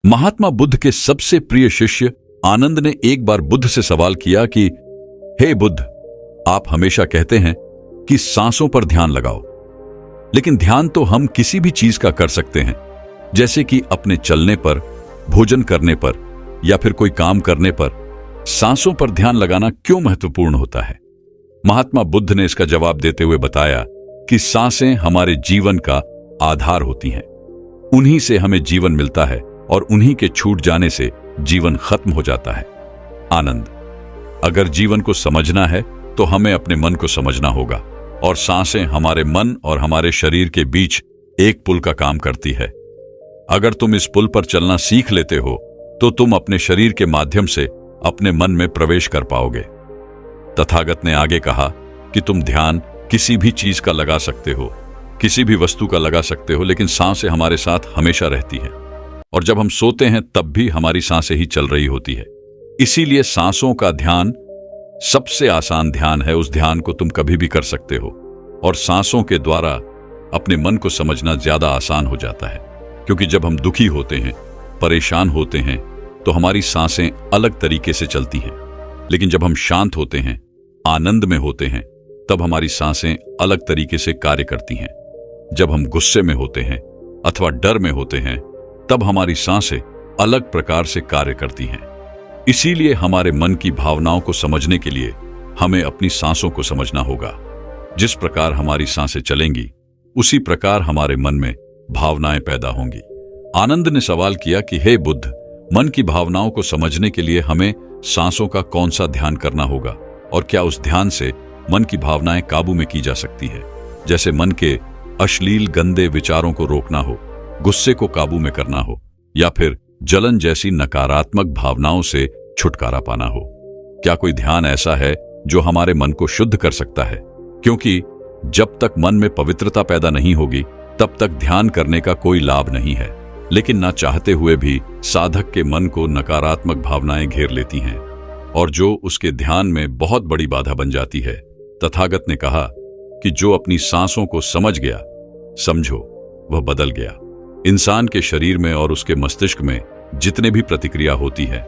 महात्मा बुद्ध के सबसे प्रिय शिष्य आनंद ने एक बार बुद्ध से सवाल किया कि हे बुद्ध, आप हमेशा कहते हैं कि सांसों पर ध्यान लगाओ, लेकिन ध्यान तो हम किसी भी चीज का कर सकते हैं, जैसे कि अपने चलने पर, भोजन करने पर या फिर कोई काम करने पर। सांसों पर ध्यान लगाना क्यों महत्वपूर्ण होता है? महात्मा बुद्ध ने इसका जवाब देते हुए बताया कि सांसें हमारे जीवन का आधार होती हैं। उन्हीं से हमें जीवन मिलता है और उन्हीं के छूट जाने से जीवन खत्म हो जाता है। आनंद, अगर जीवन को समझना है तो हमें अपने मन को समझना होगा, और सांसें हमारे मन और हमारे शरीर के बीच एक पुल का काम करती है। अगर तुम इस पुल पर चलना सीख लेते हो तो तुम अपने शरीर के माध्यम से अपने मन में प्रवेश कर पाओगे। तथागत ने आगे कहा कि तुम ध्यान किसी भी चीज का लगा सकते हो, किसी भी वस्तु का लगा सकते हो, लेकिन सांसें हमारे साथ हमेशा रहती हैं, और जब हम सोते हैं तब भी हमारी सांसें ही चल रही होती है। इसीलिए सांसों का ध्यान सबसे आसान ध्यान है। उस ध्यान को तुम कभी भी कर सकते हो, और सांसों के द्वारा अपने मन को समझना ज्यादा आसान हो जाता है, क्योंकि जब हम दुखी होते हैं, परेशान होते हैं, तो हमारी सांसें अलग तरीके से चलती हैं, लेकिन जब हम शांत होते हैं, आनंद में होते हैं, तब हमारी सांसें अलग तरीके से कार्य करती हैं। जब हम गुस्से में होते हैं अथवा डर में होते हैं, तब हमारी सांसें अलग प्रकार से कार्य करती हैं। इसीलिए हमारे मन की भावनाओं को समझने के लिए हमें अपनी सांसों को समझना होगा। जिस प्रकार हमारी सांसें चलेंगी, उसी प्रकार हमारे मन में भावनाएं पैदा होंगी। आनंद ने सवाल किया कि हे बुद्ध, मन की भावनाओं को समझने के लिए हमें सांसों का कौन सा ध्यान करना होगा, और क्या उस ध्यान से मन की भावनाएं काबू में की जा सकती है? जैसे मन के अश्लील गंदे विचारों को रोकना हो, गुस्से को काबू में करना हो, या फिर जलन जैसी नकारात्मक भावनाओं से छुटकारा पाना हो। क्या कोई ध्यान ऐसा है जो हमारे मन को शुद्ध कर सकता है? क्योंकि जब तक मन में पवित्रता पैदा नहीं होगी, तब तक ध्यान करने का कोई लाभ नहीं है। लेकिन ना चाहते हुए भी साधक के मन को नकारात्मक भावनाएं घेर लेती हैं, और जो उसके ध्यान में बहुत बड़ी बाधा बन जाती है। तथागत ने कहा कि जो अपनी सांसों को समझ गया, समझो वह बदल गया। इंसान के शरीर में और उसके मस्तिष्क में जितने भी प्रतिक्रिया होती है,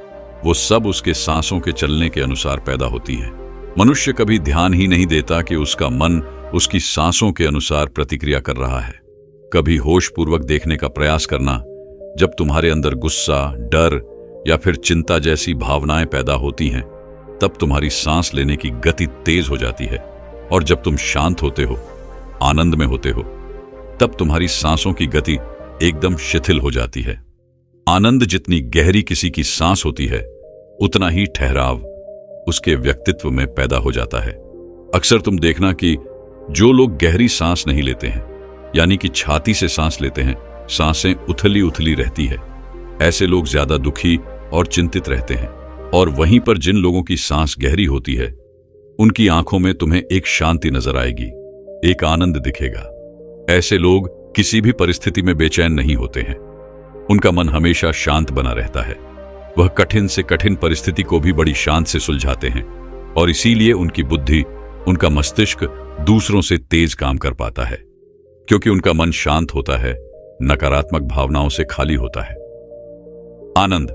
वो सब उसके सांसों के चलने के अनुसार पैदा होती है। मनुष्य कभी ध्यान ही नहीं देता कि उसका मन उसकी सांसों के अनुसार प्रतिक्रिया कर रहा है। कभी होशपूर्वक देखने का प्रयास करना। जब तुम्हारे अंदर गुस्सा, डर या फिर चिंता जैसी भावनाएं पैदा होती हैं, तब तुम्हारी सांस लेने की गति तेज हो जाती है, और जब तुम शांत होते हो, आनंद में होते हो, तब तुम्हारी सांसों की गति एकदम शिथिल हो जाती है। आनंद जितनी गहरी किसी की सांस होती है, उतना ही ठहराव उसके व्यक्तित्व में पैदा हो जाता है। अक्सर तुम देखना कि जो लोग गहरी सांस नहीं लेते हैं, यानी कि छाती से सांस लेते हैं, सांसें उथली उथली रहती है, ऐसे लोग ज्यादा दुखी और चिंतित रहते हैं। और वहीं पर जिन लोगों की सांस गहरी होती है, उनकी आंखों में तुम्हें एक शांति नजर आएगी, एक आनंद दिखेगा। ऐसे लोग किसी भी परिस्थिति में बेचैन नहीं होते हैं। उनका मन हमेशा शांत बना रहता है। वह कठिन से कठिन परिस्थिति को भी बड़ी शांत से सुलझाते हैं, और इसीलिए उनकी बुद्धि, उनका मस्तिष्क दूसरों से तेज काम कर पाता है, क्योंकि उनका मन शांत होता है, नकारात्मक भावनाओं से खाली होता है। आनंद,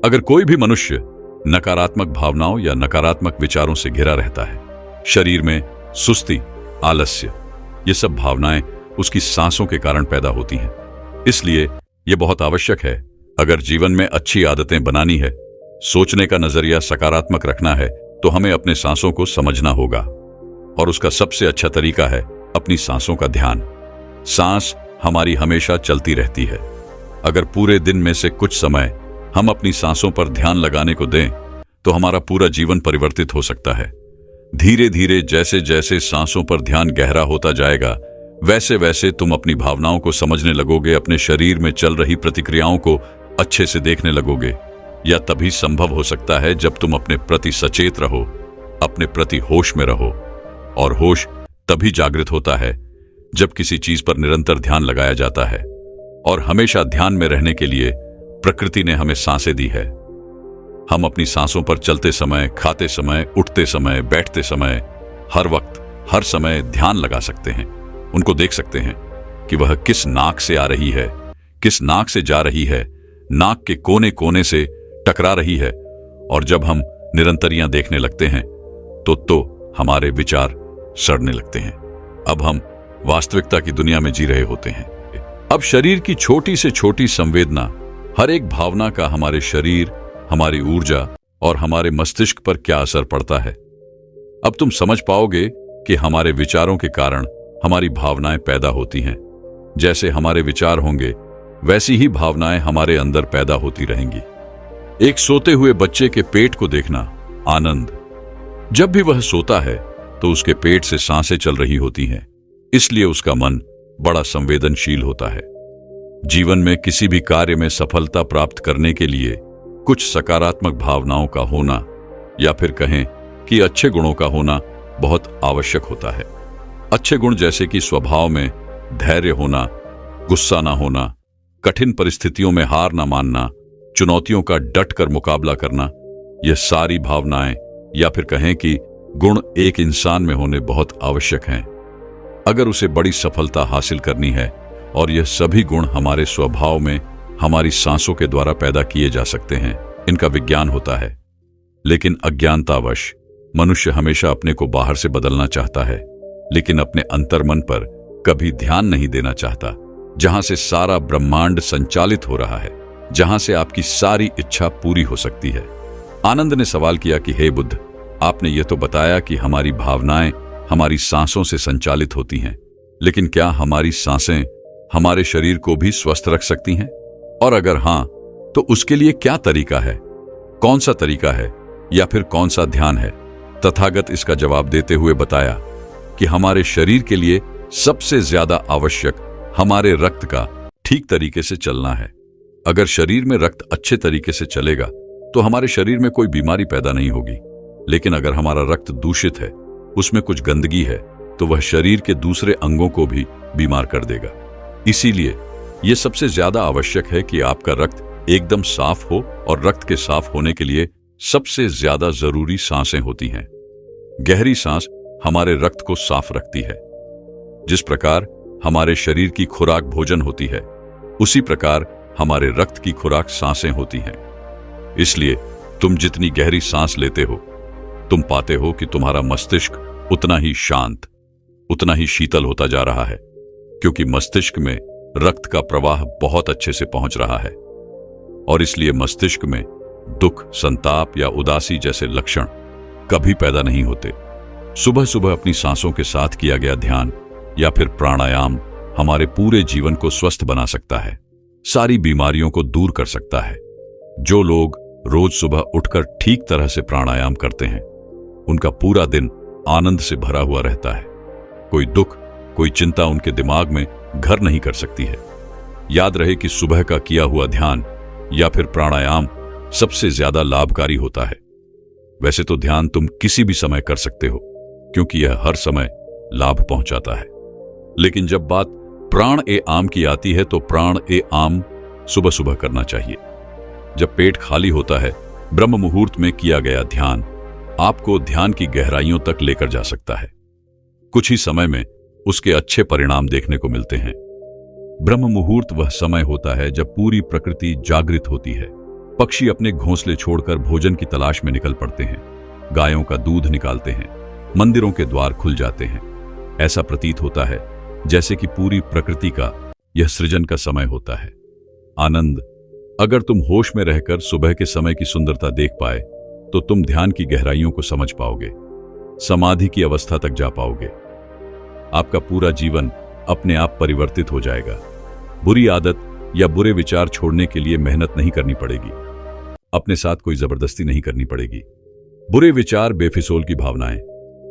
अगर कोई भी मनुष्य नकारात्मक भावनाओं या नकारात्मक विचारों से घिरा रहता है, शरीर में सुस्ती, आलस्य, ये सब भावनाएं उसकी सांसों के कारण पैदा होती हैं। इसलिए यह बहुत आवश्यक है, अगर जीवन में अच्छी आदतें बनानी है, सोचने का नजरिया सकारात्मक रखना है, तो हमें अपने सांसों को समझना होगा। और उसका सबसे अच्छा तरीका है अपनी सांसों का ध्यान। सांस हमारी हमेशा चलती रहती है। अगर पूरे दिन में से कुछ समय हम अपनी सांसों पर ध्यान लगाने को दें, तो हमारा पूरा जीवन परिवर्तित हो सकता है। धीरे धीरे जैसे जैसे सांसों पर ध्यान गहरा होता जाएगा, वैसे वैसे तुम अपनी भावनाओं को समझने लगोगे, अपने शरीर में चल रही प्रतिक्रियाओं को अच्छे से देखने लगोगे। यह तभी संभव हो सकता है जब तुम अपने प्रति सचेत रहो, अपने प्रति होश में रहो। और होश तभी जागृत होता है जब किसी चीज पर निरंतर ध्यान लगाया जाता है। और हमेशा ध्यान में रहने के लिए प्रकृति ने हमें सांसें दी है। हम अपनी सांसों पर चलते समय, खाते समय, उठते समय, बैठते समय, हर वक्त, हर समय ध्यान लगा सकते हैं। उनको देख सकते हैं कि वह किस नाक से आ रही है, किस नाक से जा रही है, नाक के कोने कोने से टकरा रही है, और जब हम निरंतरियां देखने लगते हैं तो हमारे विचार सड़ने लगते हैं। अब हम वास्तविकता की दुनिया में जी रहे होते हैं। अब शरीर की छोटी से छोटी संवेदना, हर एक भावना का हमारे शरीर, हमारी ऊर्जा और हमारे मस्तिष्क पर क्या असर पड़ता है। अब तुम समझ पाओगे कि हमारे विचारों के कारण हमारी भावनाएं पैदा होती हैं। जैसे हमारे विचार होंगे वैसी ही भावनाएं हमारे अंदर पैदा होती रहेंगी। एक सोते हुए बच्चे के पेट को देखना, आनंद। जब भी वह सोता है तो उसके पेट से सांसें चल रही होती हैं, इसलिए उसका मन बड़ा संवेदनशील होता है। जीवन में किसी भी कार्य में सफलता प्राप्त करने के लिए कुछ सकारात्मक भावनाओं का होना, या फिर कहें कि अच्छे गुणों का होना बहुत आवश्यक होता है। अच्छे गुण जैसे कि स्वभाव में धैर्य होना, गुस्सा ना होना, कठिन परिस्थितियों में हार ना मानना, चुनौतियों का डट कर मुकाबला करना, यह सारी भावनाएं या फिर कहें कि गुण एक इंसान में होने बहुत आवश्यक हैं अगर उसे बड़ी सफलता हासिल करनी है। और यह सभी गुण हमारे स्वभाव में हमारी सांसों के द्वारा पैदा किए जा सकते हैं। इनका विज्ञान होता है, लेकिन अज्ञानतावश मनुष्य हमेशा अपने को बाहर से बदलना चाहता है, लेकिन अपने अंतर्मन पर कभी ध्यान नहीं देना चाहता, जहां से सारा ब्रह्मांड संचालित हो रहा है, जहां से आपकी सारी इच्छा पूरी हो सकती है। आनंद ने सवाल किया कि हे बुद्ध, आपने ये तो बताया कि हमारी भावनाएं हमारी सांसों से संचालित होती हैं, लेकिन क्या हमारी सांसें हमारे शरीर को भी स्वस्थ रख सकती हैं? और अगर हां, तो उसके लिए क्या तरीका है? कौन सा तरीका है या फिर कौन सा ध्यान है? तथागत इसका जवाब देते हुए बताया कि हमारे शरीर के लिए सबसे ज्यादा आवश्यक हमारे रक्त का ठीक तरीके से चलना है। अगर शरीर में रक्त अच्छे तरीके से चलेगा तो हमारे शरीर में कोई बीमारी पैदा नहीं होगी, लेकिन अगर हमारा रक्त दूषित है, उसमें कुछ गंदगी है, तो वह शरीर के दूसरे अंगों को भी बीमार कर देगा। इसीलिए यह सबसे ज्यादा आवश्यक है कि आपका रक्त एकदम साफ हो, और रक्त के साफ होने के लिए सबसे ज्यादा जरूरी सांसें होती हैं। गहरी सांस हमारे रक्त को साफ रखती है। जिस प्रकार हमारे शरीर की खुराक भोजन होती है, उसी प्रकार हमारे रक्त की खुराक सांसें होती हैं। इसलिए तुम जितनी गहरी सांस लेते हो, तुम पाते हो कि तुम्हारा मस्तिष्क उतना ही शांत, उतना ही शीतल होता जा रहा है, क्योंकि मस्तिष्क में रक्त का प्रवाह बहुत अच्छे से पहुंच रहा है। और इसलिए मस्तिष्क में दुख, संताप या उदासी जैसे लक्षण कभी पैदा नहीं होते। सुबह सुबह अपनी सांसों के साथ किया गया ध्यान या फिर प्राणायाम हमारे पूरे जीवन को स्वस्थ बना सकता है, सारी बीमारियों को दूर कर सकता है। जो लोग रोज सुबह उठकर ठीक तरह से प्राणायाम करते हैं, उनका पूरा दिन आनंद से भरा हुआ रहता है। कोई दुख, कोई चिंता उनके दिमाग में घर नहीं कर सकती है। याद रहे कि सुबह का किया हुआ ध्यान या फिर प्राणायाम सबसे ज्यादा लाभकारी होता है। वैसे तो ध्यान तुम किसी भी समय कर सकते हो, क्योंकि यह हर समय लाभ पहुंचाता है। लेकिन जब बात प्राण ए आम की आती है, तो प्राण ए आम सुबह सुबह करना चाहिए। जब पेट खाली होता है, ब्रह्म मुहूर्त में किया गया ध्यान आपको ध्यान की गहराइयों तक लेकर जा सकता है। कुछ ही समय में उसके अच्छे परिणाम देखने को मिलते हैं। ब्रह्म मुहूर्त वह समय होता है जब पूरी प्रकृति जागृत होती है। पक्षी अपने घोंसले छोड़कर भोजन की तलाश में निकल पड़ते हैं, गायों का दूध निकालते हैं, मंदिरों के द्वार खुल जाते हैं। ऐसा प्रतीत होता है जैसे कि पूरी प्रकृति का यह सृजन का समय होता है। आनंद, अगर तुम होश में रहकर सुबह के समय की सुंदरता देख पाए, तो तुम ध्यान की गहराइयों को समझ पाओगे, समाधि की अवस्था तक जा पाओगे। आपका पूरा जीवन अपने आप परिवर्तित हो जाएगा। बुरी आदत या बुरे विचार छोड़ने के लिए मेहनत नहीं करनी पड़ेगी, अपने साथ कोई जबरदस्ती नहीं करनी पड़ेगी। बुरे विचार, बेफिजूल की भावनाएं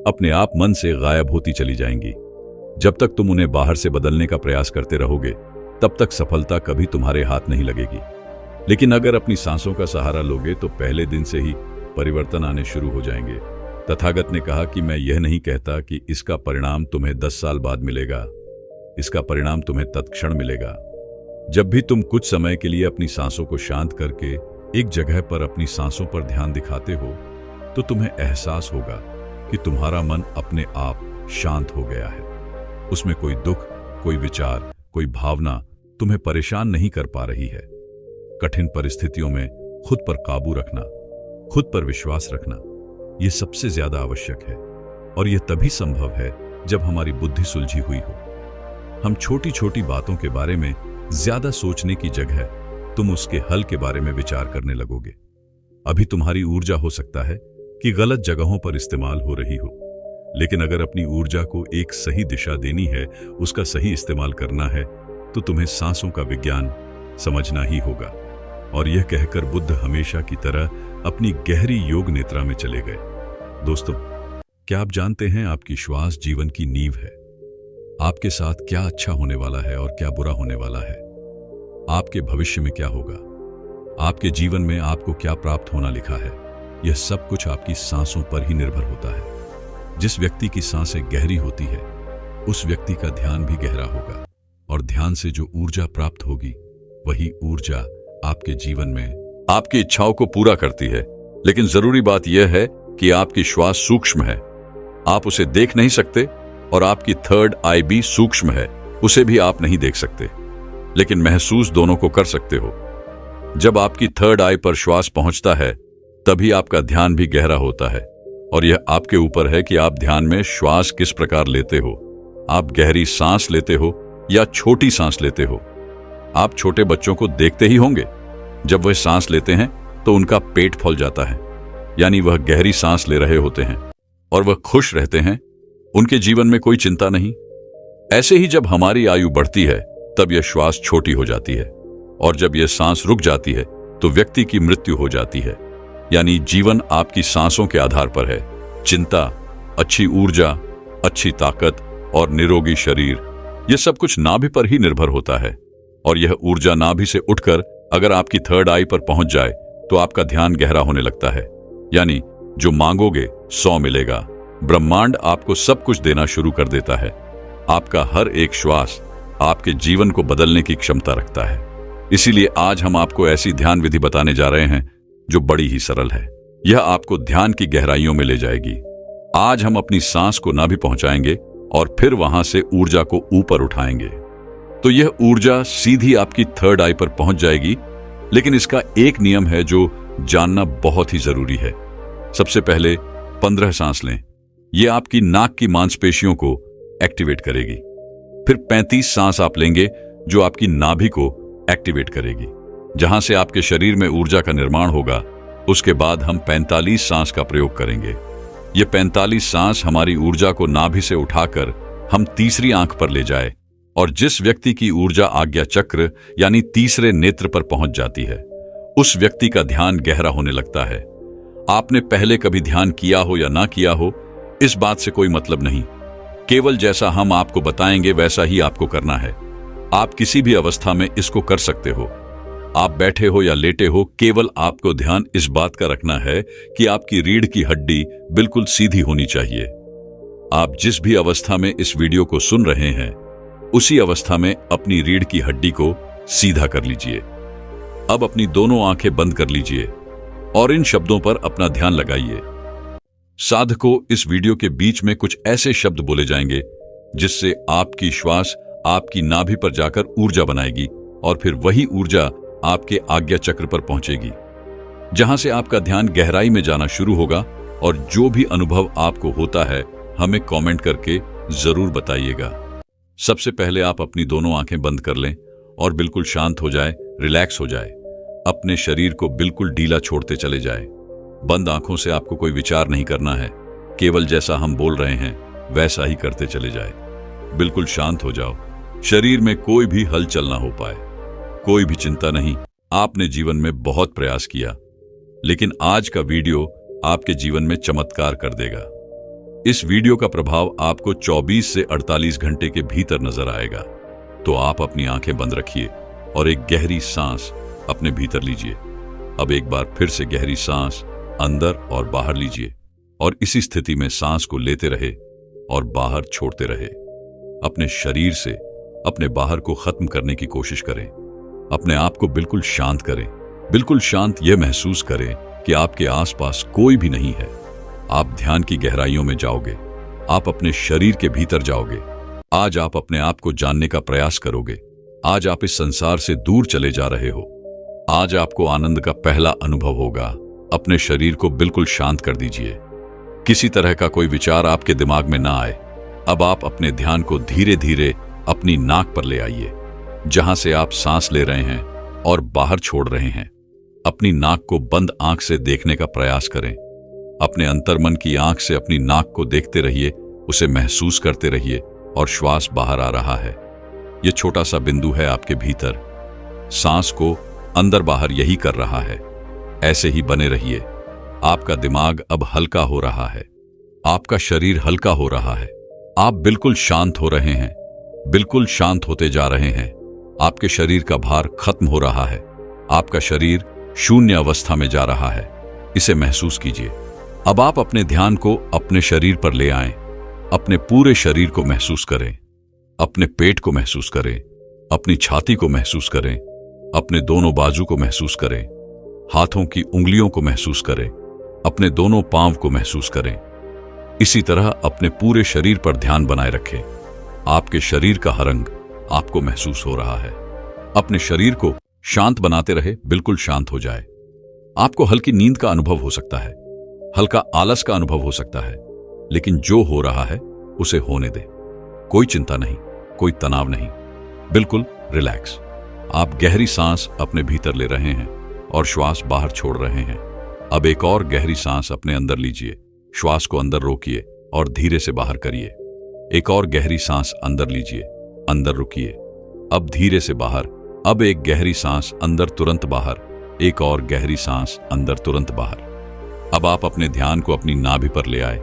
अपने आप मन से गायब होती चली जाएंगी। जब तक तुम उन्हें बाहर से बदलने का प्रयास करते रहोगे, तब तक सफलता कभी तुम्हारे हाथ नहीं लगेगी। लेकिन अगर अपनी सांसों का सहारा लोगे, तो पहले दिन से ही परिवर्तन आने शुरू हो जाएंगे। तथागत ने कहा कि मैं यह नहीं कहता कि इसका परिणाम तुम्हें 10 साल बाद मिलेगा, इसका परिणाम तुम्हें तत्क्षण मिलेगा। जब भी तुम कुछ समय के लिए अपनी सांसों को शांत करके एक जगह पर अपनी सांसों पर ध्यान दिखाते हो, तो तुम्हें एहसास होगा कि तुम्हारा मन अपने आप शांत हो गया है। उसमें कोई दुख, कोई विचार, कोई भावना तुम्हें परेशान नहीं कर पा रही है। कठिन परिस्थितियों में खुद पर काबू रखना, खुद पर विश्वास रखना, यह सबसे ज्यादा आवश्यक है। और यह तभी संभव है जब हमारी बुद्धि सुलझी हुई हो। हम छोटी छोटी बातों के बारे में ज्यादा सोचने की जगह तुम उसके हल के बारे में विचार करने लगोगे। अभी तुम्हारी ऊर्जा हो सकता है कि गलत जगहों पर इस्तेमाल हो रही हो, लेकिन अगर अपनी ऊर्जा को एक सही दिशा देनी है, उसका सही इस्तेमाल करना है, तो तुम्हें सांसों का विज्ञान समझना ही होगा। और यह कहकर बुद्ध हमेशा की तरह अपनी गहरी योग निद्रा में चले गए। दोस्तों, क्या आप जानते हैं आपकी श्वास जीवन की नींव है। आपके साथ क्या अच्छा होने वाला है और क्या बुरा होने वाला है, आपके भविष्य में क्या होगा, आपके जीवन में आपको क्या प्राप्त होना लिखा है, यह सब कुछ आपकी सांसों पर ही निर्भर होता है। जिस व्यक्ति की सांसें गहरी होती है, उस व्यक्ति का ध्यान भी गहरा होगा, और ध्यान से जो ऊर्जा प्राप्त होगी, वही ऊर्जा आपके जीवन में आपकी इच्छाओं को पूरा करती है। लेकिन जरूरी बात यह है कि आपकी श्वास सूक्ष्म है, आप उसे देख नहीं सकते, और आपकी थर्ड आई भी सूक्ष्म है, उसे भी आप नहीं देख सकते, लेकिन महसूस दोनों को कर सकते हो। जब आपकी थर्ड आई पर श्वास पहुंचता है, तभी आपका ध्यान भी गहरा होता है, और यह आपके ऊपर है कि आप ध्यान में श्वास किस प्रकार लेते हो। आप गहरी सांस लेते हो या छोटी सांस लेते हो। आप छोटे बच्चों को देखते ही होंगे, जब वह सांस लेते हैं तो उनका पेट फूल जाता है, यानी वह गहरी सांस ले रहे होते हैं और वह खुश रहते हैं, उनके जीवन में कोई चिंता नहीं। ऐसे ही जब हमारी आयु बढ़ती है, तब यह श्वास छोटी हो जाती है, और जब यह सांस रुक जाती है तो व्यक्ति की मृत्यु हो जाती है। यानी जीवन आपकी सांसों के आधार पर है। चिंता, अच्छी ऊर्जा, अच्छी ताकत और निरोगी शरीर, यह सब कुछ नाभि पर ही निर्भर होता है। और यह ऊर्जा नाभि से उठकर अगर आपकी थर्ड आई पर पहुंच जाए तो आपका ध्यान गहरा होने लगता है। यानी जो मांगोगे 100 मिलेगा। ब्रह्मांड आपको सब कुछ देना शुरू कर देता है। आपका हर एक श्वास आपके जीवन को बदलने की क्षमता रखता है। इसीलिए आज हम आपको ऐसी ध्यान विधि बताने जा रहे हैं जो बड़ी ही सरल है। यह आपको ध्यान की गहराइयों में ले जाएगी। आज हम अपनी सांस को नाभि पहुंचाएंगे और फिर वहां से ऊर्जा को ऊपर उठाएंगे, तो यह ऊर्जा सीधी आपकी थर्ड आई पर पहुंच जाएगी। लेकिन इसका एक नियम है जो जानना बहुत ही जरूरी है। सबसे पहले 15 सांस लें, यह आपकी नाक की मांसपेशियों को एक्टिवेट करेगी। फिर 35 सांस आप लेंगे जो आपकी नाभि को एक्टिवेट करेगी, जहां से आपके शरीर में ऊर्जा का निर्माण होगा। उसके बाद हम 45 सांस का प्रयोग करेंगे। ये 45 सांस हमारी ऊर्जा को नाभि से उठाकर हम तीसरी आंख पर ले जाए, और जिस व्यक्ति की ऊर्जा आज्ञा चक्र यानी तीसरे नेत्र पर पहुंच जाती है, उस व्यक्ति का ध्यान गहरा होने लगता है। आपने पहले कभी ध्यान किया हो या ना किया हो, इस बात से कोई मतलब नहीं। केवल जैसा हम आपको बताएंगे वैसा ही आपको करना है। आप किसी भी अवस्था में इसको कर सकते हो। आप बैठे हो या लेटे हो, केवल आपको ध्यान इस बात का रखना है कि आपकी रीढ़ की हड्डी बिल्कुल सीधी होनी चाहिए। आप जिस भी अवस्था में इस वीडियो को सुन रहे हैं, उसी अवस्था में अपनी रीढ़ की हड्डी को सीधा कर लीजिए। अब अपनी दोनों आंखें बंद कर लीजिए और इन शब्दों पर अपना ध्यान लगाइए। साधकों, इस वीडियो के बीच में कुछ ऐसे शब्द बोले जाएंगे जिससे आपकी श्वास आपकी नाभि पर जाकर ऊर्जा बनाएगी, और फिर वही ऊर्जा आपके आज्ञा चक्र पर पहुंचेगी, जहां से आपका ध्यान गहराई में जाना शुरू होगा। और जो भी अनुभव आपको होता है, हमें कमेंट करके जरूर बताइएगा। सबसे पहले आप अपनी दोनों आंखें बंद कर लें और बिल्कुल शांत हो जाए, रिलैक्स हो जाए। अपने शरीर को बिल्कुल ढीला छोड़ते चले जाए। बंद आंखों से आपको कोई विचार नहीं करना है, केवल जैसा हम बोल रहे हैं वैसा ही करते चले जाए। बिल्कुल शांत हो जाओ। शरीर में कोई भी हलचल ना हो पाए। कोई भी चिंता नहीं। आपने जीवन में बहुत प्रयास किया, लेकिन आज का वीडियो आपके जीवन में चमत्कार कर देगा। इस वीडियो का प्रभाव आपको 24 से 48 घंटे के भीतर नजर आएगा। तो आप अपनी आंखें बंद रखिए और एक गहरी सांस अपने भीतर लीजिए। अब एक बार फिर से गहरी सांस अंदर और बाहर लीजिए, और इसी स्थिति में सांस को लेते रहे और बाहर छोड़ते रहे। अपने शरीर से अपने बाहर को खत्म करने की कोशिश करें। अपने आप को बिल्कुल शांत करें। बिल्कुल शांत यह महसूस करें कि आपके आसपास कोई भी नहीं है। आप ध्यान की गहराइयों में जाओगे। आप अपने शरीर के भीतर जाओगे। आज आप अपने आप को जानने का प्रयास करोगे। आज आप इस संसार से दूर चले जा रहे हो। आज आपको आनंद का पहला अनुभव होगा। अपने शरीर को बिल्कुल शांत कर दीजिए। किसी तरह का कोई विचार आपके दिमाग में ना आए। अब आप अपने ध्यान को धीरे धीरे अपनी नाक पर ले आइए, जहां से आप सांस ले रहे हैं और बाहर छोड़ रहे हैं। अपनी नाक को बंद आंख से देखने का प्रयास करें। अपने अंतर्मन की आंख से अपनी नाक को देखते रहिए, उसे महसूस करते रहिए और श्वास बाहर आ रहा है। यह छोटा सा बिंदु है आपके भीतर। सांस को अंदर बाहर यही कर रहा है। ऐसे ही बने रहिए। आपका दिमाग अब हल्का हो रहा है। आपका शरीर हल्का हो रहा है। आप बिल्कुल शांत हो रहे हैं। बिल्कुल शांत होते जा रहे हैं। आपके शरीर का भार खत्म हो रहा है। आपका शरीर शून्य अवस्था में जा रहा है। इसे महसूस कीजिए। अब आप अपने ध्यान को अपने शरीर पर ले आएं। अपने पूरे शरीर को महसूस करें। अपने पेट को महसूस करें। अपनी छाती को महसूस करें। अपने दोनों बाजू को महसूस करें। हाथों की उंगलियों को महसूस करें। अपने दोनों पांव को महसूस करें। इसी तरह अपने पूरे शरीर पर ध्यान बनाए रखें। आपके शरीर का हर अंग आपको महसूस हो रहा है। अपने शरीर को शांत बनाते रहे, बिल्कुल शांत हो जाए। आपको हल्की नींद का अनुभव हो सकता है, हल्का आलस का अनुभव हो सकता है, लेकिन जो हो रहा है उसे होने दे। कोई चिंता नहीं, कोई तनाव नहीं, बिल्कुल रिलैक्स। आप गहरी सांस अपने भीतर ले रहे हैं और श्वास बाहर छोड़ रहे हैं। अब एक और गहरी सांस अपने अंदर लीजिए। श्वास को अंदर रोकिए और धीरे से बाहर करिए। एक और गहरी सांस अंदर लीजिए, अंदर रुकिए, अब धीरे से बाहर। अब एक गहरी सांस अंदर, तुरंत बाहर। एक और गहरी सांस अंदर, तुरंत बाहर। अब आप अपने ध्यान को अपनी नाभि पर ले आए।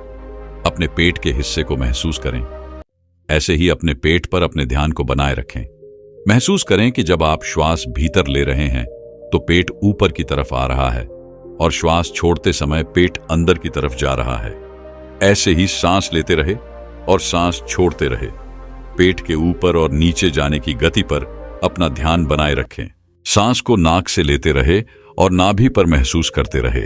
अपने पेट के हिस्से को महसूस करें। ऐसे ही अपने पेट पर अपने ध्यान को बनाए रखें। महसूस करें कि जब आप श्वास भीतर ले रहे हैं तो पेट ऊपर की तरफ आ रहा है और श्वास छोड़ते समय पेट अंदर की तरफ जा रहा है। ऐसे ही सांस लेते रहे और सांस छोड़ते रहे। पेट के ऊपर और नीचे जाने की गति पर अपना ध्यान बनाए रखें। सांस को नाक से लेते रहे और नाभि पर महसूस करते रहे।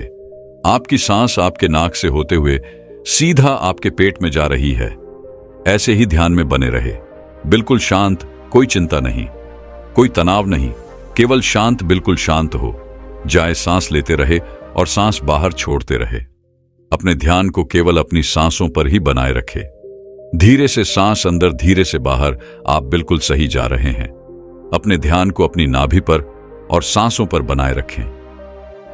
आपकी सांस आपके नाक से होते हुए सीधा आपके पेट में जा रही है। ऐसे ही ध्यान में बने रहे, बिल्कुल शांत, कोई चिंता नहीं, कोई तनाव नहीं, केवल शांत, बिल्कुल शांत हो जाए। सांस लेते रहे और सांस बाहर छोड़ते रहे। अपने ध्यान को केवल अपनी सांसों पर ही बनाए रखे। धीरे से सांस अंदर, धीरे से बाहर। आप बिल्कुल सही जा रहे हैं। अपने ध्यान को अपनी नाभि पर और सांसों पर बनाए रखें।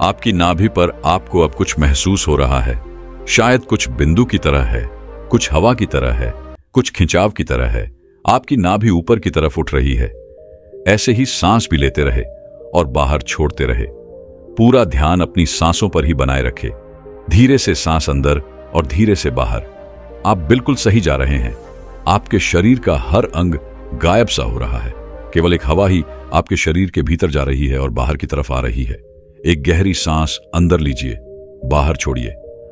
आपकी नाभि पर आपको अब कुछ महसूस हो रहा है। शायद कुछ बिंदु की तरह है, कुछ हवा की तरह है, कुछ खिंचाव की तरह है। आपकी नाभि ऊपर की तरफ उठ रही है। ऐसे ही सांस भी लेते रहे और बाहर छोड़ते रहे। पूरा ध्यान अपनी सांसों पर ही बनाए रखे। धीरे से सांस अंदर और धीरे से बाहर। आप बिल्कुल सही जा रहे हैं। आपके शरीर का हर अंग गायब सा हो रहा है। केवल एक हवा ही आपके शरीर के भीतर जा रही है और बाहर की तरफ आ रही है। एक गहरी सांस अंदर लीजिए, बाहर छोड़िए।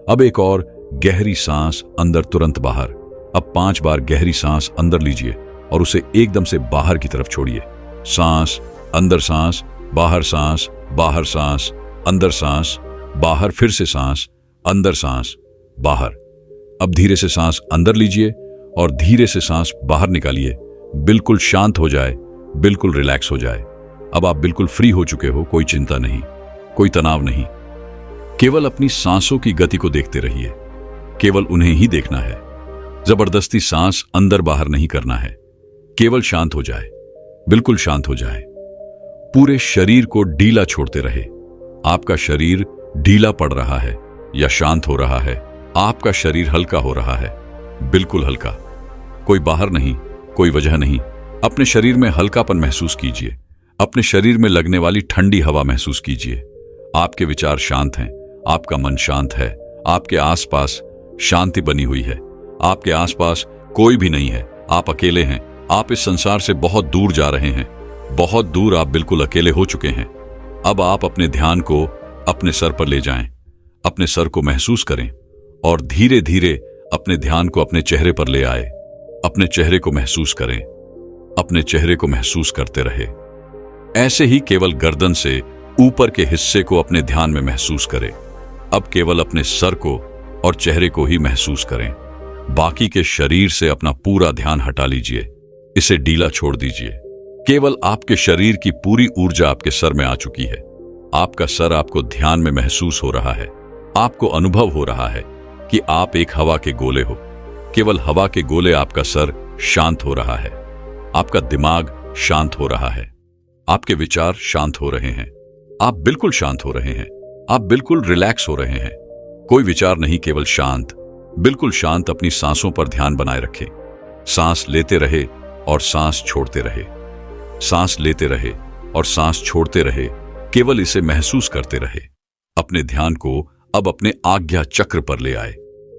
अब एक और गहरी सांस अंदर, तुरंत बाहर। अब 5 बार गहरी सांस अंदर लीजिए और उसे एकदम से बाहर की तरफ छोड़िए। सांस अंदर, सांस बाहर, सांस बाहर, सांस अंदर, सांस बाहर, फिर से सांस अंदर, सांस बाहर। अब धीरे से सांस अंदर लीजिए और धीरे से सांस बाहर निकालिए। बिल्कुल शांत हो जाए, बिल्कुल रिलैक्स हो जाए। अब आप बिल्कुल फ्री हो चुके हो। कोई चिंता नहीं, कोई तनाव नहीं। केवल अपनी सांसों की गति को देखते रहिए। केवल उन्हें ही देखना है। जबरदस्ती सांस अंदर बाहर नहीं करना है। केवल शांत हो जाए, बिल्कुल शांत हो जाए। पूरे शरीर को ढीला छोड़ते रहे। आपका शरीर ढीला पड़ रहा है या शांत हो रहा है। आपका शरीर हल्का हो रहा है, बिल्कुल हल्का। कोई बाहर नहीं, कोई वजह नहीं। अपने शरीर में हल्कापन महसूस कीजिए। अपने शरीर में लगने वाली ठंडी हवा महसूस कीजिए। आपके विचार शांत हैं, आपका मन शांत है। आपके आसपास शांति बनी हुई है। आपके आसपास कोई भी नहीं है। आप अकेले हैं। आप इस संसार से बहुत दूर जा रहे हैं, बहुत दूर। आप बिल्कुल अकेले हो चुके हैं। अब आप अपने ध्यान को अपने सर पर ले जाएं। अपने सर को महसूस करें और धीरे धीरे अपने ध्यान को अपने चेहरे पर ले आए। अपने चेहरे को महसूस करें। अपने चेहरे को महसूस करते रहे। ऐसे ही केवल गर्दन से ऊपर के हिस्से को अपने ध्यान में महसूस करें। अब केवल अपने सर को और चेहरे को ही महसूस करें। बाकी के शरीर से अपना पूरा ध्यान हटा लीजिए। इसे ढीला छोड़ दीजिए। केवल आपके शरीर की पूरी ऊर्जा आपके सर में आ चुकी है। आपका सर आपको ध्यान में महसूस हो रहा है। आपको अनुभव हो रहा है कि आप एक हवा के गोले हो। केवल हवा के गोले आपका सर शांत हो रहा है। आपका दिमाग शांत हो रहा है। आपके विचार शांत हो रहे हैं। आप बिल्कुल शांत हो रहे हैं। आप बिल्कुल रिलैक्स हो रहे हैं। कोई विचार नहीं, केवल शांत, बिल्कुल शांत। अपनी सांसों पर ध्यान बनाए रखें। सांस लेते रहे और सांस छोड़ते रहे। सांस लेते रहे और सांस छोड़ते रहे। केवल इसे महसूस करते रहे। अपने ध्यान को अब अपने आज्ञा चक्र पर ले आए,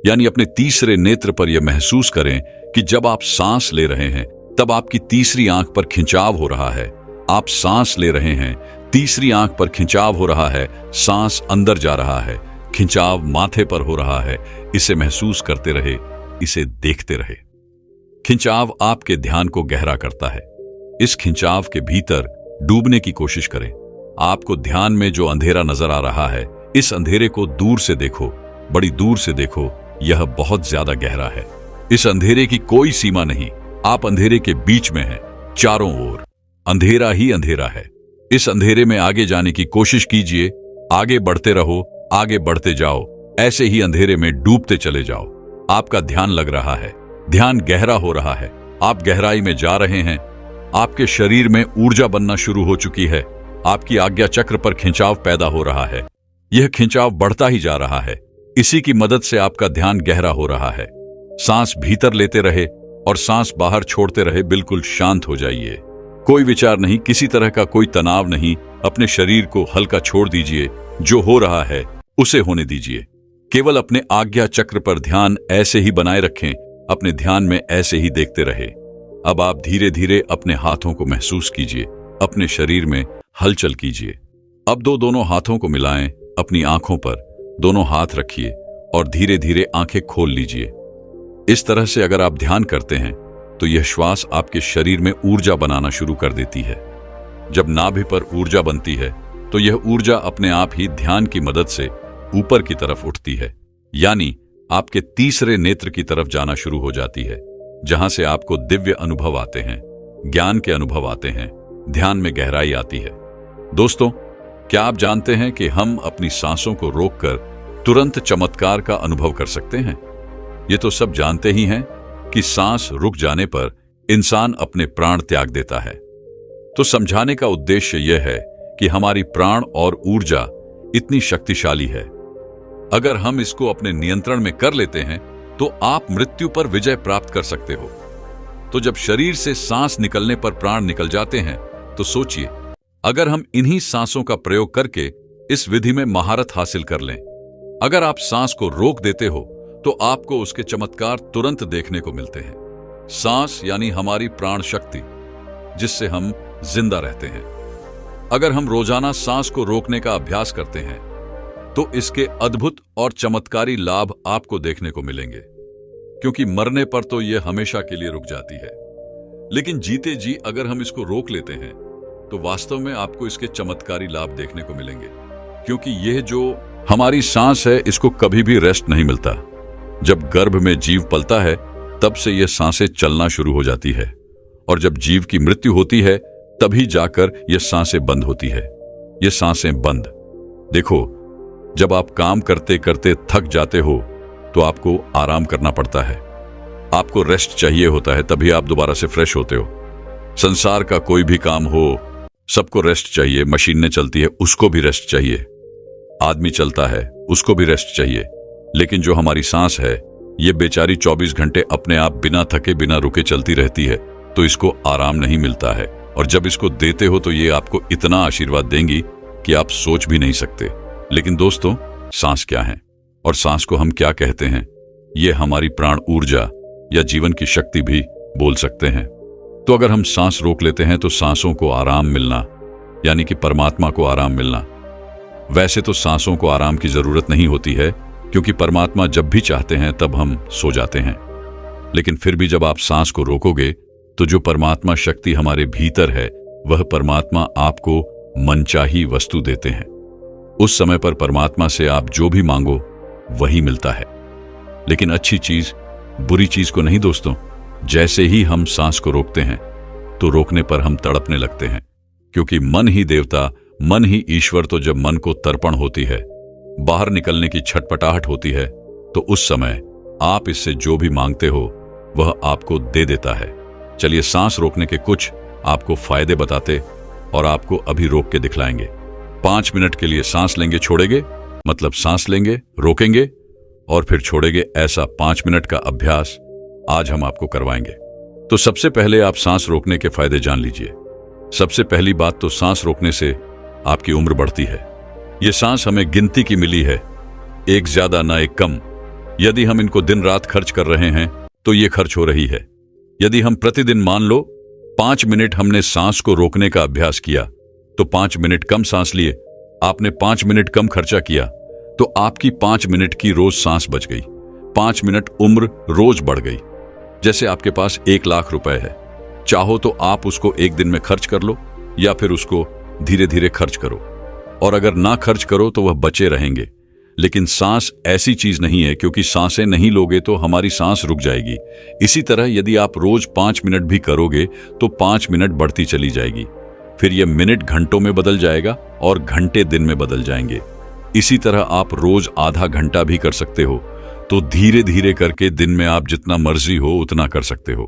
यानी अपने तीसरे नेत्र पर यह महसूस करें कि जब आप सांस ले रहे हैं तब आपकी तीसरी आंख पर खिंचाव हो रहा है। आप सांस ले रहे हैं, तीसरी आंख पर खिंचाव हो रहा है, सांस अंदर जा रहा है, खिंचाव माथे पर हो रहा है। इसे महसूस करते रहे, इसे देखते रहे। खिंचाव आपके ध्यान को गहरा करता है। इस खिंचाव के भीतर डूबने की कोशिश करें। आपको ध्यान में जो अंधेरा नजर आ रहा है, इस अंधेरे को दूर से देखो, बड़ी दूर से देखो। यह बहुत ज्यादा गहरा है। इस अंधेरे की कोई सीमा नहीं। आप अंधेरे के बीच में हैं। चारों ओर अंधेरा ही अंधेरा है। इस अंधेरे में आगे जाने की कोशिश कीजिए। आगे बढ़ते रहो, आगे बढ़ते जाओ। ऐसे ही अंधेरे में डूबते चले जाओ। आपका ध्यान लग रहा है, ध्यान गहरा हो रहा है। आप गहराई में जा रहे हैं। आपके शरीर में ऊर्जा बनना शुरू हो चुकी है। आपकी आज्ञा चक्र पर खिंचाव पैदा हो रहा है। यह खिंचाव बढ़ता ही जा रहा है। इसी की मदद से आपका ध्यान गहरा हो रहा है। सांस भीतर लेते रहे और सांस बाहर छोड़ते रहे। बिल्कुल शांत हो जाइए। कोई विचार नहीं, किसी तरह का कोई तनाव नहीं। अपने शरीर को हल्का छोड़ दीजिए। जो हो रहा है उसे होने दीजिए। केवल अपने आज्ञा चक्र पर ध्यान ऐसे ही बनाए रखें। अपने ध्यान में ऐसे ही देखते रहे। अब आप धीरे धीरे अपने हाथों को महसूस कीजिए। अपने शरीर में हलचल कीजिए। अब दोनों हाथों को मिलाएं। अपनी आंखों पर दोनों हाथ रखिए और धीरे धीरे आंखें खोल लीजिए। इस तरह से अगर आप ध्यान करते हैं तो यह श्वास आपके शरीर में ऊर्जा बनाना शुरू कर देती है। जब नाभि पर ऊर्जा बनती है तो यह ऊर्जा अपने आप ही ध्यान की मदद से ऊपर की तरफ उठती है, यानी आपके तीसरे नेत्र की तरफ जाना शुरू हो जाती है, जहां से आपको दिव्य अनुभव आते हैं, ज्ञान के अनुभव आते हैं, ध्यान में गहराई आती है। दोस्तों, क्या आप जानते हैं कि हम अपनी सांसों को रोककर तुरंत चमत्कार का अनुभव कर सकते हैं? ये तो सब जानते ही हैं कि सांस रुक जाने पर इंसान अपने प्राण त्याग देता है। तो समझाने का उद्देश्य यह है कि हमारी प्राण और ऊर्जा इतनी शक्तिशाली है। अगर हम इसको अपने नियंत्रण में कर लेते हैं तो आप मृत्यु पर विजय प्राप्त कर सकते हो। तो जब शरीर से सांस निकलने पर प्राण निकल जाते हैं तो सोचिए, अगर हम इन्हीं सांसों का प्रयोग करके इस विधि में महारत हासिल कर लें। अगर आप सांस को रोक देते हो तो आपको उसके चमत्कार तुरंत देखने को मिलते हैं। सांस यानी हमारी प्राण शक्ति, जिससे हम जिंदा रहते हैं। अगर हम रोजाना सांस को रोकने का अभ्यास करते हैं तो इसके अद्भुत और चमत्कारी लाभ आपको देखने को मिलेंगे, क्योंकि मरने पर तो यह हमेशा के लिए रुक जाती है, लेकिन जीते जी अगर हम इसको रोक लेते हैं तो वास्तव में आपको इसके चमत्कारी लाभ देखने को मिलेंगे। क्योंकि यह जो हमारी सांस है, इसको कभी भी रेस्ट नहीं मिलता। जब गर्भ में जीव पलता है तब से यह सांसें चलना शुरू हो जाती है, और जब जीव की मृत्यु होती है तभी जाकर यह सांसें बंद होती है। ये सांसें बंद। देखो, जब आप काम करते करते थक जाते हो तो आपको आराम करना पड़ता है। आपको रेस्ट चाहिए होता है, तभी आप दोबारा से फ्रेश होते हो। संसार का कोई भी काम हो, सबको रेस्ट चाहिए। मशीनें चलती है, उसको भी रेस्ट चाहिए। आदमी चलता है, उसको भी रेस्ट चाहिए। लेकिन जो हमारी सांस है, ये बेचारी 24 घंटे अपने आप बिना थके बिना रुके चलती रहती है, तो इसको आराम नहीं मिलता है। और जब इसको देते हो तो ये आपको इतना आशीर्वाद देंगी कि आप सोच भी नहीं सकते। लेकिन दोस्तों, सांस क्या है और सांस को हम क्या कहते हैं? ये हमारी प्राण ऊर्जा या जीवन की शक्ति भी बोल सकते हैं। तो अगर हम सांस रोक लेते हैं तो सांसों को आराम मिलना, यानी कि परमात्मा को आराम मिलना। वैसे तो सांसों को आराम की जरूरत नहीं होती है, क्योंकि परमात्मा जब भी चाहते हैं तब हम सो जाते हैं। लेकिन फिर भी जब आप सांस को रोकोगे तो जो परमात्मा शक्ति हमारे भीतर है, वह परमात्मा आपको मनचाही वस्तु देते हैं। उस समय पर परमात्मा से आप जो भी मांगो वही मिलता है। लेकिन अच्छी चीज बुरी चीज को नहीं दोस्तों। जैसे ही हम सांस को रोकते हैं तो रोकने पर हम तड़पने लगते हैं, क्योंकि मन ही देवता मन ही ईश्वर। तो जब मन को तर्पण होती है, बाहर निकलने की छटपटाहट होती है, तो उस समय आप इससे जो भी मांगते हो वह आपको दे देता है। चलिए सांस रोकने के कुछ आपको फायदे बताते और आपको अभी रोक के दिखलाएंगे। 5 मिनट के लिए सांस लेंगे, छोड़ेंगे, मतलब सांस लेंगे, रोकेंगे और फिर छोड़ेंगे। ऐसा 5 मिनट का अभ्यास आज हम आपको करवाएंगे। तो सबसे पहले आप सांस रोकने के फायदे जान लीजिए। सबसे पहली बात तो सांस रोकने से आपकी उम्र बढ़ती है। ये सांस हमें गिनती की मिली है, एक ज्यादा ना एक कम। यदि हम इनको दिन रात खर्च कर रहे हैं तो ये खर्च हो रही है। यदि हम प्रतिदिन मान लो 5 मिनट हमने सांस को रोकने का अभ्यास किया, तो 5 मिनट कम सांस लिए, आपने 5 मिनट कम खर्चा किया, तो आपकी 5 मिनट की रोज सांस बच गई। 5 मिनट उम्र रोज बढ़ गई। जैसे आपके पास 1 लाख रुपए है, चाहो तो आप उसको एक दिन में खर्च कर लो या फिर उसको धीरे धीरे खर्च करो, और अगर ना खर्च करो तो वह बचे रहेंगे। लेकिन सांस ऐसी चीज नहीं है, क्योंकि सांसें नहीं लोगे तो हमारी सांस रुक जाएगी। इसी तरह यदि आप रोज 5 मिनट भी करोगे तो 5 मिनट बढ़ती चली जाएगी, फिर यह मिनट घंटों में बदल जाएगा और घंटे दिन में बदल जाएंगे। इसी तरह आप रोज आधा घंटा भी कर सकते हो। तो धीरे धीरे करके दिन में आप जितना मर्जी हो उतना कर सकते हो।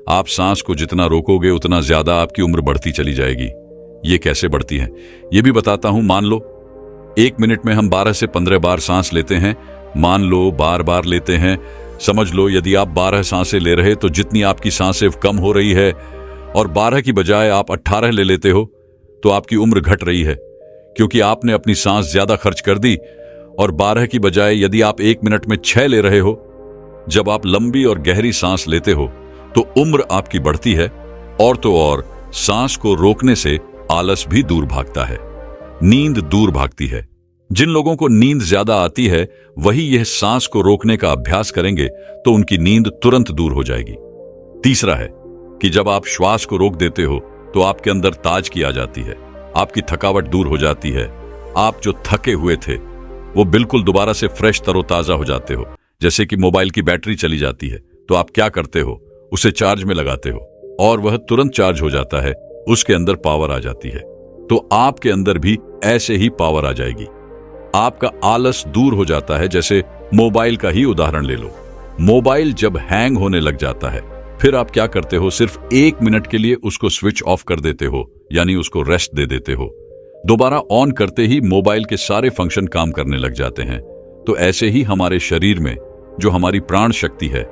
आप सांस को जितना रोकोगे उतना ज्यादा आपकी उम्र बढ़ती चली जाएगी। ये कैसे बढ़ती है ये भी बताता हूं। मान लो 1 मिनट में हम 12 से 15 बार सांस लेते हैं। मान लो बार बार लेते हैं, समझ लो यदि आप 12 सांसें ले रहे तो जितनी आपकी सांसें कम हो रही है और 12 की बजाय आप 18 ले लेते हो, तो आपकी उम्र घट रही है, क्योंकि आपने अपनी सांस ज्यादा खर्च कर दी। और 12 की बजाय यदि आप 1 मिनट में 6 ले रहे हो, जब आप लंबी और गहरी सांस लेते हो तो उम्र आपकी बढ़ती है। और तो और सांस को रोकने से आलस भी दूर भागता है, नींद दूर भागती है। जिन लोगों को नींद ज्यादा आती है वही यह सांस को रोकने का अभ्यास करेंगे तो उनकी नींद तुरंत दूर हो जाएगी। तीसरा है कि जब आप श्वास को रोक देते हो तो आपके अंदर ताजगी आ जाती है, आपकी थकावट दूर हो जाती है। आप जो थके हुए थे वो बिल्कुल दोबारा से फ्रेश तरोताजा हो जाते हो। जैसे कि मोबाइल की बैटरी चली जाती है तो आप क्या करते हो, उसे चार्ज में लगाते हो और वह तुरंत चार्ज हो जाता है, उसके अंदर पावर आ जाती है। तो आपके अंदर भी ऐसे ही पावर आ जाएगी। आपका आलस दूर हो जाता है। जैसे मोबाइल का ही उदाहरण ले लो। मोबाइल जब हैंग होने लग जाता है फिर आप क्या करते हो, सिर्फ 1 मिनट के लिए उसको स्विच ऑफ कर देते हो, यानी उसको रेस्ट दे देते हो। दोबारा ऑन करते ही मोबाइल के सारे फंक्शन काम करने लग जाते हैं। तो ऐसे ही हमारे शरीर में जो हमारी प्राण शक्ति है,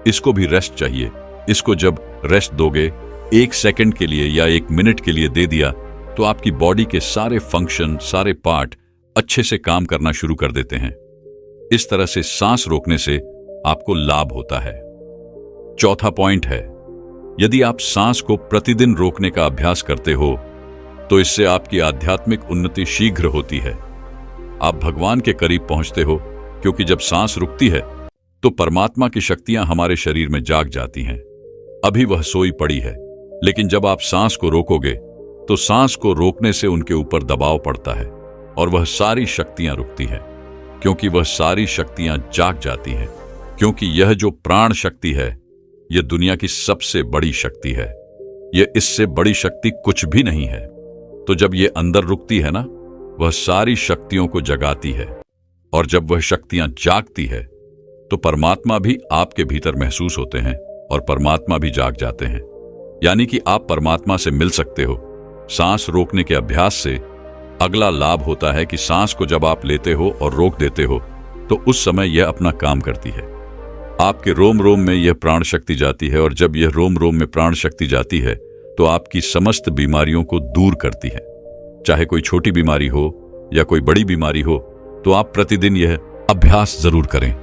इसको भी रेस्ट चाहिए। इसको जब रेस्ट दोगे, 1 सेकंड के लिए या 1 मिनट के लिए दे दिया, तो आपकी बॉडी के सारे फंक्शन, सारे पार्ट अच्छे से काम करना शुरू कर देते हैं। इस तरह से सांस रोकने से आपको लाभ होता है। चौथा पॉइंट है, यदि आप सांस को प्रतिदिन रोकने का अभ्यास करते हो तो इससे आपकी आध्यात्मिक उन्नति शीघ्र होती है। आप भगवान के करीब पहुंचते हो, क्योंकि जब सांस रुकती है तो परमात्मा की शक्तियां हमारे शरीर में जाग जाती हैं। अभी वह सोई पड़ी है, लेकिन जब आप सांस को रोकोगे तो सांस को रोकने से उनके ऊपर दबाव पड़ता है और वह सारी शक्तियां रुकती हैं, क्योंकि वह सारी शक्तियां जाग जाती हैं। क्योंकि यह जो प्राण शक्ति है, यह दुनिया की सबसे बड़ी शक्ति है। यह इससे बड़ी शक्ति कुछ भी नहीं है। तो जब यह अंदर रुकती है ना, वह सारी शक्तियों को जगाती है, और जब वह शक्तियां जागती है तो परमात्मा भी आपके भीतर महसूस होते हैं और परमात्मा भी जाग जाते हैं। यानी कि आप परमात्मा से मिल सकते हो। सांस रोकने के अभ्यास से अगला लाभ होता है कि सांस को जब आप लेते हो और रोक देते हो तो उस समय यह अपना काम करती है। आपके रोम रोम में यह प्राण शक्ति जाती है, और जब यह रोम रोम में प्राण शक्ति जाती है तो आपकी समस्त बीमारियों को दूर करती है। चाहे कोई छोटी बीमारी हो या कोई बड़ी बीमारी हो, तो आप प्रतिदिन यह अभ्यास जरूर करें।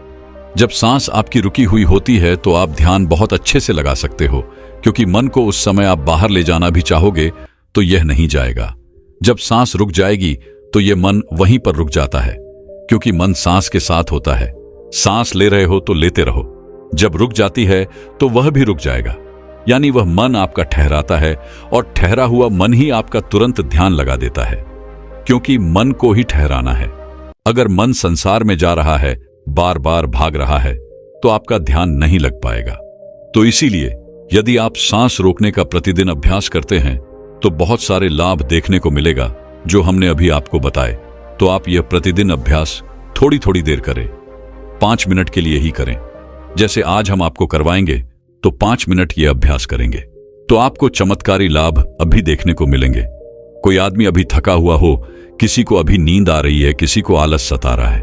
जब सांस आपकी रुकी हुई होती है तो आप ध्यान बहुत अच्छे से लगा सकते हो, क्योंकि मन को उस समय आप बाहर ले जाना भी चाहोगे तो यह नहीं जाएगा। जब सांस रुक जाएगी तो यह मन वहीं पर रुक जाता है, क्योंकि मन सांस के साथ होता है। सांस ले रहे हो तो लेते रहो, जब रुक जाती है तो वह भी रुक जाएगा। यानी वह मन आपका ठहराता है, और ठहरा हुआ मन ही आपका तुरंत ध्यान लगा देता है, क्योंकि मन को ही ठहराना है। अगर मन संसार में जा रहा है, बार बार भाग रहा है, तो आपका ध्यान नहीं लग पाएगा। तो इसीलिए यदि आप सांस रोकने का प्रतिदिन अभ्यास करते हैं तो बहुत सारे लाभ देखने को मिलेगा। जो हमने अभी आपको बताए, तो आप यह प्रतिदिन अभ्यास थोड़ी थोड़ी देर करें। 5 मिनट के लिए ही करें। जैसे आज हम आपको करवाएंगे तो 5 मिनट ये अभ्यास करेंगे तो आपको चमत्कारी लाभ अभी देखने को मिलेंगे। कोई आदमी अभी थका हुआ हो, किसी को अभी नींद आ रही है, किसी को आलस सता रहा है।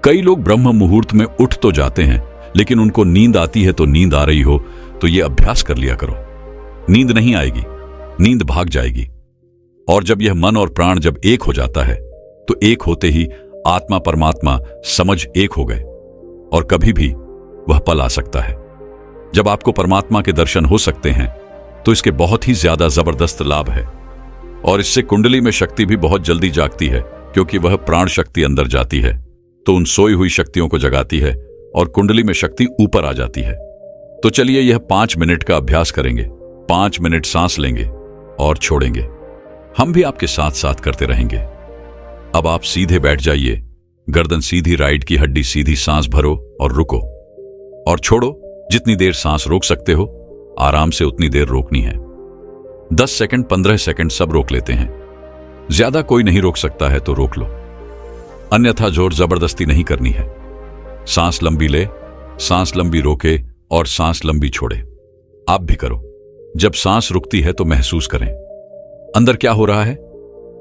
कई लोग ब्रह्म मुहूर्त में उठ तो जाते हैं, लेकिन उनको नींद आती है तो नींद आ रही हो तो ये अभ्यास कर लिया करो। नींद नहीं आएगी, नींद भाग जाएगी। और जब यह मन और प्राण जब एक हो जाता है तो एक होते ही आत्मा परमात्मा समझ एक हो गए और कभी भी वह पल आ सकता है जब आपको परमात्मा के दर्शन हो सकते हैं। तो इसके बहुत ही ज्यादा जबरदस्त लाभ है और इससे कुंडली में शक्ति भी बहुत जल्दी जागती है, क्योंकि वह प्राण शक्ति अंदर जाती है तो उन सोई हुई शक्तियों को जगाती है और कुंडली में शक्ति ऊपर आ जाती है। तो चलिए यह 5 मिनट का अभ्यास करेंगे। 5 मिनट सांस लेंगे और छोड़ेंगे। हम भी आपके साथ साथ करते रहेंगे। अब आप सीधे बैठ जाइए, गर्दन सीधी, राइट की हड्डी सीधी, सांस भरो और रुको और छोड़ो। जितनी देर सांस रोक सकते हो आराम से उतनी देर रोकनी है। 10 सेकंड, 15 सेकंड सब रोक लेते हैं। ज्यादा कोई नहीं रोक सकता है तो रोक लो, अन्यथा जोर जबरदस्ती नहीं करनी है। सांस लंबी ले, सांस लंबी रोके और सांस लंबी छोड़े। आप भी करो। जब सांस रुकती है तो महसूस करें अंदर क्या हो रहा है,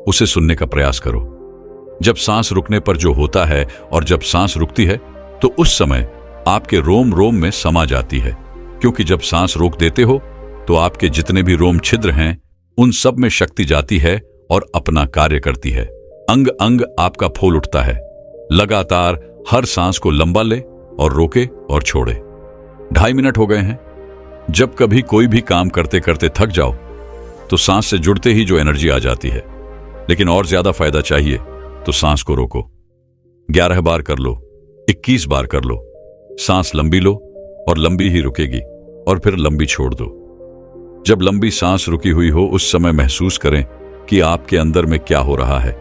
उसे सुनने का प्रयास करो। जब सांस रुकने पर जो होता है और जब सांस रुकती है तो उस समय आपके रोम रोम में समा जाती है, क्योंकि जब सांस रोक देते हो तो आपके जितने भी रोम छिद्र हैं उन सब में शक्ति जाती है और अपना कार्य करती है। अंग अंग आपका फूल उठता है। लगातार हर सांस को लंबा ले और रोके और छोड़े। 2.5 मिनट हो गए हैं। जब कभी कोई भी काम करते करते थक जाओ तो सांस से जुड़ते ही जो एनर्जी आ जाती है, लेकिन और ज्यादा फायदा चाहिए तो सांस को रोको। 11 बार कर लो, 21 बार कर लो। सांस लंबी लो और लंबी ही रुकेगी और फिर लंबी छोड़ दो। जब लंबी सांस रुकी हुई हो उस समय महसूस करें कि आपके अंदर में क्या हो रहा है,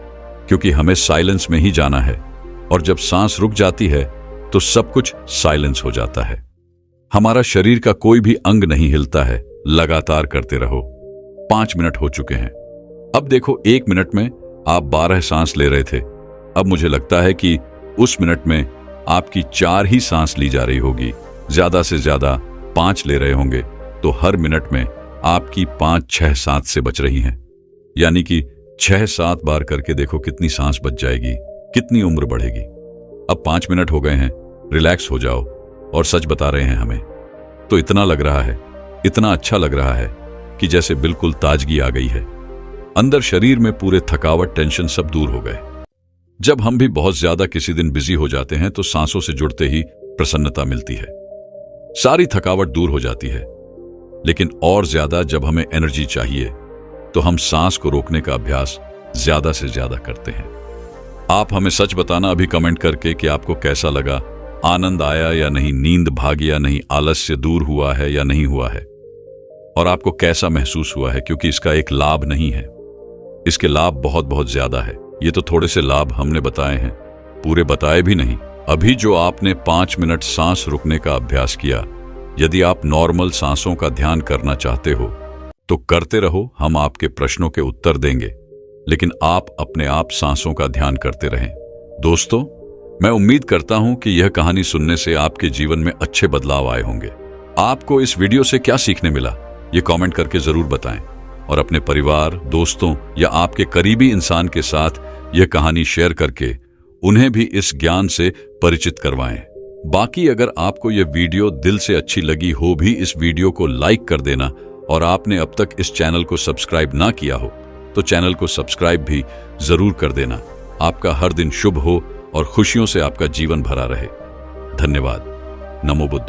क्योंकि हमें साइलेंस में ही जाना है। और जब सांस रुक जाती है तो सब कुछ साइलेंस हो जाता है। हमारा शरीर का कोई भी अंग नहीं हिलता है। लगातार करते रहो। 5 मिनट हो चुके हैं। अब देखो, 1 मिनट में आप 12 सांस ले रहे थे। अब मुझे लगता है कि उस मिनट में आपकी 4 ही सांस ली जा रही होगी। ज्यादा से ज्यादा 5 ले रहे होंगे, तो हर मिनट में आपकी 5-6 सांस से बच रही हैं। यानी कि 6-7 बार करके देखो कितनी सांस बच जाएगी, कितनी उम्र बढ़ेगी। अब 5 मिनट हो गए हैं। रिलैक्स हो जाओ। और सच बता रहे हैं हमें तो इतना लग रहा है, इतना अच्छा लग रहा है कि जैसे बिल्कुल ताजगी आ गई है। अंदर शरीर में पूरे थकावट, टेंशन सब दूर हो गए। जब हम भी बहुत ज्यादा किसी दिन बिजी हो जाते हैं तो सांसों से जुड़ते ही प्रसन्नता मिलती है, सारी थकावट दूर हो जाती है। लेकिन और ज्यादा जब हमें एनर्जी चाहिए तो हम सांस को रोकने का अभ्यास ज्यादा से ज्यादा करते हैं। आप हमें सच बताना अभी कमेंट करके कि आपको कैसा लगा, आनंद आया या नहीं, नींद भागी या नहीं, आलस्य दूर हुआ है या नहीं हुआ है, और आपको कैसा महसूस हुआ है। क्योंकि इसका एक लाभ नहीं है, इसके लाभ बहुत बहुत ज्यादा है। ये तो थोड़े से लाभ हमने बताए हैं, पूरे बताए भी नहीं। अभी जो आपने 5 मिनट सांस रुकने का अभ्यास किया, यदि आप नॉर्मल सांसों का ध्यान करना चाहते हो तो करते रहो। हम आपके प्रश्नों के उत्तर देंगे, लेकिन आप अपने आप सांसों का ध्यान करते रहें। दोस्तों, मैं उम्मीद करता हूं कि यह कहानी सुनने से आपके जीवन में अच्छे बदलाव आए होंगे। आपको इस वीडियो से क्या सीखने मिला, ये कमेंट करके जरूर बताएं और अपने परिवार, दोस्तों या आपके करीबी इंसान के साथ यह कहानी शेयर करके उन्हें भी इस ज्ञान से परिचित करवाएं। बाकी अगर आपको यह वीडियो दिल से अच्छी लगी हो भी इस वीडियो को लाइक कर देना, और आपने अब तक इस चैनल को सब्सक्राइब ना किया हो तो चैनल को सब्सक्राइब भी जरूर कर देना। आपका हर दिन शुभ हो और खुशियों से आपका जीवन भरा रहे। धन्यवाद। नमो बुद्ध।